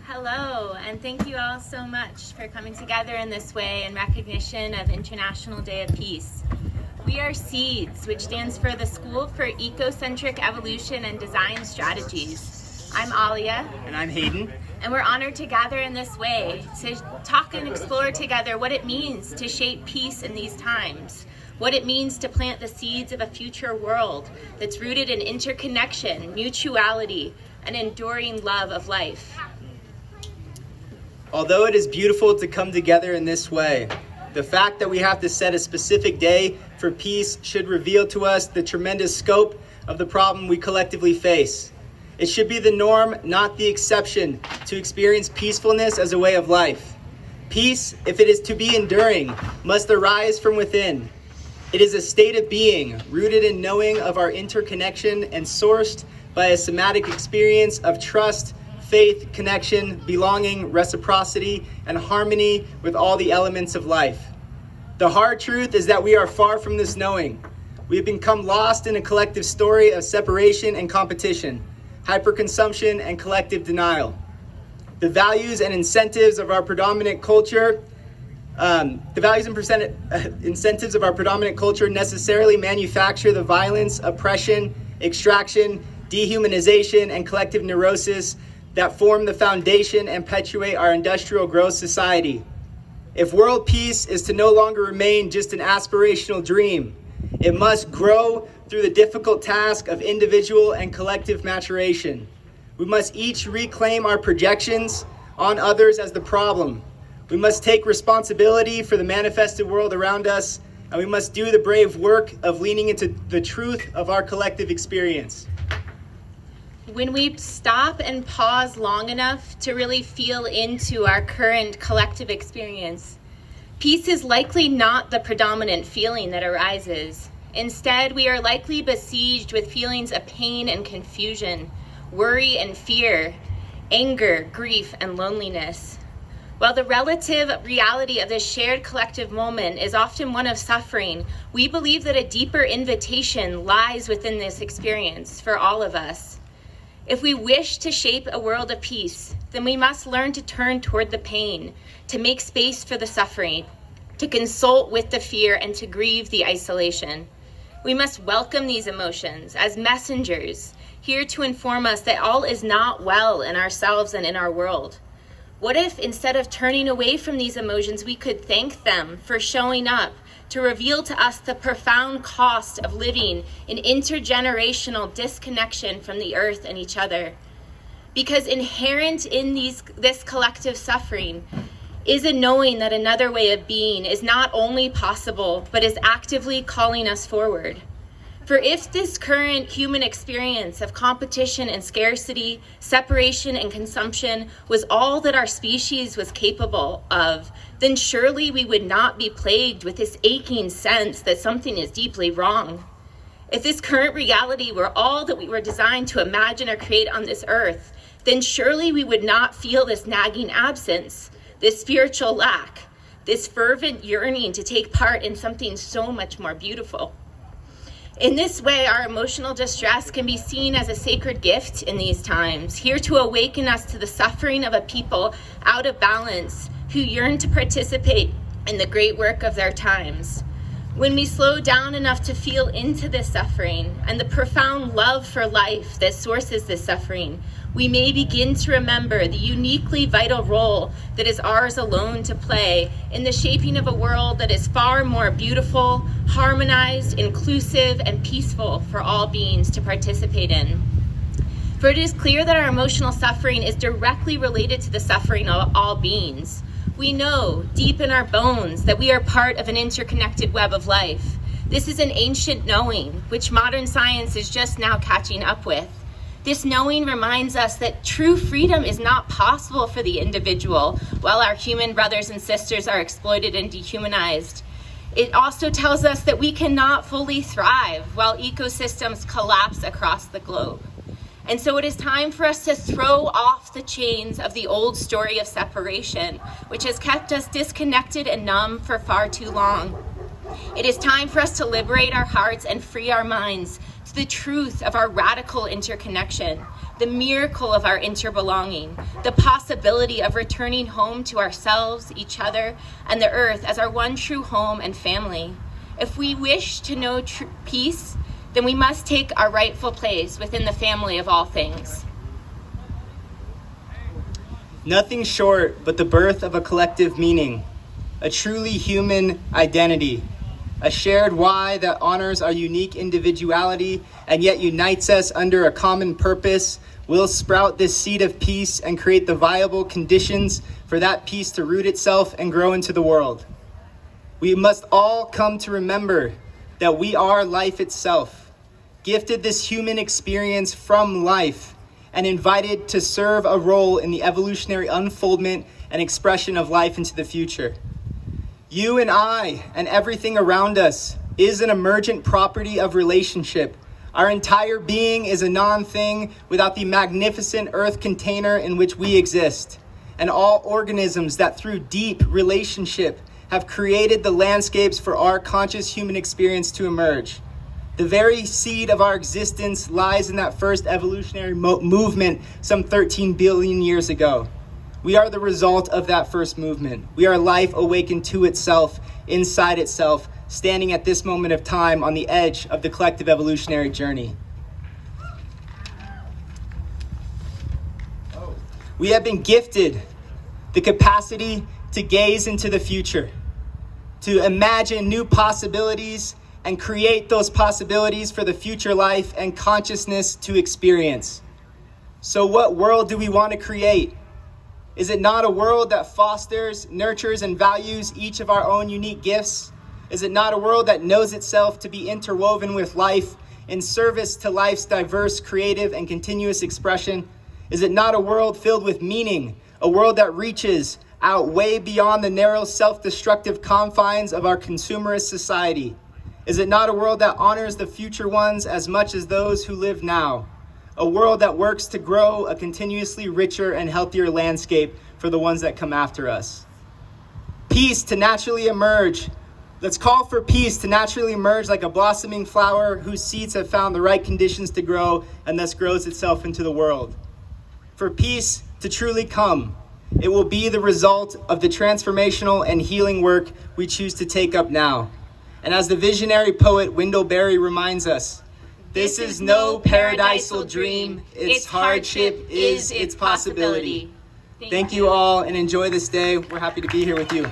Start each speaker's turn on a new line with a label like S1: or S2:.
S1: Hello, and thank you all so much for coming together in this way in recognition of International Day of Peace. We are SEEDS, which stands for the School for Ecocentric Evolution and Design Strategies. I'm Alia.
S2: And I'm Hayden.
S1: And we're honored to gather in this way to talk and explore together what it means to shape peace in these times, what it means to plant the seeds of a future world that's rooted in interconnection, mutuality, and enduring love of life.
S2: Although it is beautiful to come together in this way, the fact that we have to set a specific day for peace should reveal to us the tremendous scope of the problem we collectively face. It should be the norm, not the exception, to experience peacefulness as a way of life. Peace, if it is to be enduring, must arise from within. It is a state of being rooted in knowing of our interconnection and sourced by a somatic experience of trust, faith, connection, belonging, reciprocity, and harmony with all the elements of life. The hard truth is that we are far from this knowing. We have become lost in a collective story of separation and competition, hyperconsumption and collective denial. The values and incentives of our predominant culture incentives of our predominant culture necessarily manufacture the violence, oppression, extraction, dehumanization, and collective neurosis that form the foundation and perpetuate our industrial growth society. If world peace is to no longer remain just an aspirational dream, it must grow through the difficult task of individual and collective maturation. We must each reclaim our projections on others as the problem. We must take responsibility for the manifested world around us, and we must do the brave work of leaning into the truth of our collective experience.
S1: When we stop and pause long enough to really feel into our current collective experience, peace is likely not the predominant feeling that arises. Instead, we are likely besieged with feelings of pain and confusion, worry and fear, anger, grief, and loneliness. While the relative reality of this shared collective moment is often one of suffering, we believe that a deeper invitation lies within this experience for all of us. If we wish to shape a world of peace, then we must learn to turn toward the pain, to make space for the suffering, to consult with the fear, and to grieve the isolation. We must welcome these emotions as messengers, here to inform us that all is not well in ourselves and in our world. What if, instead of turning away from these emotions, we could thank them for showing up to reveal to us the profound cost of living in intergenerational disconnection from the earth and each other? Because inherent in this collective suffering is a knowing that another way of being is not only possible, but is actively calling us forward. For if this current human experience of competition and scarcity, separation and consumption was all that our species was capable of, then surely we would not be plagued with this aching sense that something is deeply wrong. If this current reality were all that we were designed to imagine or create on this earth, then surely we would not feel this nagging absence, this spiritual lack, this fervent yearning to take part in something so much more beautiful. In this way, our emotional distress can be seen as a sacred gift in these times, here to awaken us to the suffering of a people out of balance who yearn to participate in the great work of their times. When we slow down enough to feel into this suffering and the profound love for life that sources this suffering, we may begin to remember the uniquely vital role that is ours alone to play in the shaping of a world that is far more beautiful, harmonized, inclusive, and peaceful for all beings to participate in. For it is clear that our emotional suffering is directly related to the suffering of all beings. We know deep in our bones that we are part of an interconnected web of life. This is an ancient knowing, which modern science is just now catching up with. This knowing reminds us that true freedom is not possible for the individual while our human brothers and sisters are exploited and dehumanized. It also tells us that we cannot fully thrive while ecosystems collapse across the globe. And so it is time for us to throw off the chains of the old story of separation, which has kept us disconnected and numb for far too long. It is time for us to liberate our hearts and free our minds to the truth of our radical interconnection, the miracle of our interbelonging, the possibility of returning home to ourselves, each other, and the earth as our one true home and family. If we wish to know peace, then we must take our rightful place within the family of all things.
S2: Nothing short but the birth of a collective meaning, a truly human identity, a shared why that honors our unique individuality and yet unites us under a common purpose will sprout this seed of peace and create the viable conditions for that peace to root itself and grow into the world. We must all come to remember that we are life itself, gifted this human experience from life, and invited to serve a role in the evolutionary unfoldment and expression of life into the future. You and I and everything around us is an emergent property of relationship. Our entire being is a non-thing without the magnificent earth container in which we exist, and all organisms that through deep relationship have created the landscapes for our conscious human experience to emerge. The very seed of our existence lies in that first evolutionary movement some 13 billion years ago. We are the result of that first movement. We are life awakened to itself, inside itself, standing at this moment of time on the edge of the collective evolutionary journey. We have been gifted the capacity to gaze into the future, to imagine new possibilities and create those possibilities for the future life and consciousness to experience. So what world do we want to create? Is it not a world that fosters, nurtures, and values each of our own unique gifts? Is it not a world that knows itself to be interwoven with life in service to life's diverse, creative, and continuous expression? Is it not a world filled with meaning, a world that reaches out way beyond the narrow, self-destructive confines of our consumerist society? Is it not a world that honors the future ones as much as those who live now? A world that works to grow a continuously richer and healthier landscape for the ones that come after us. Peace to naturally emerge. Let's call for peace to naturally emerge like a blossoming flower whose seeds have found the right conditions to grow and thus grows itself into the world. For peace to truly come, it will be the result of the transformational and healing work we choose to take up now. And as the visionary poet Wendell Berry reminds us, this is no paradisal dream. Its hardship is its possibility. Thank you all and enjoy this day. We're happy to be here with you.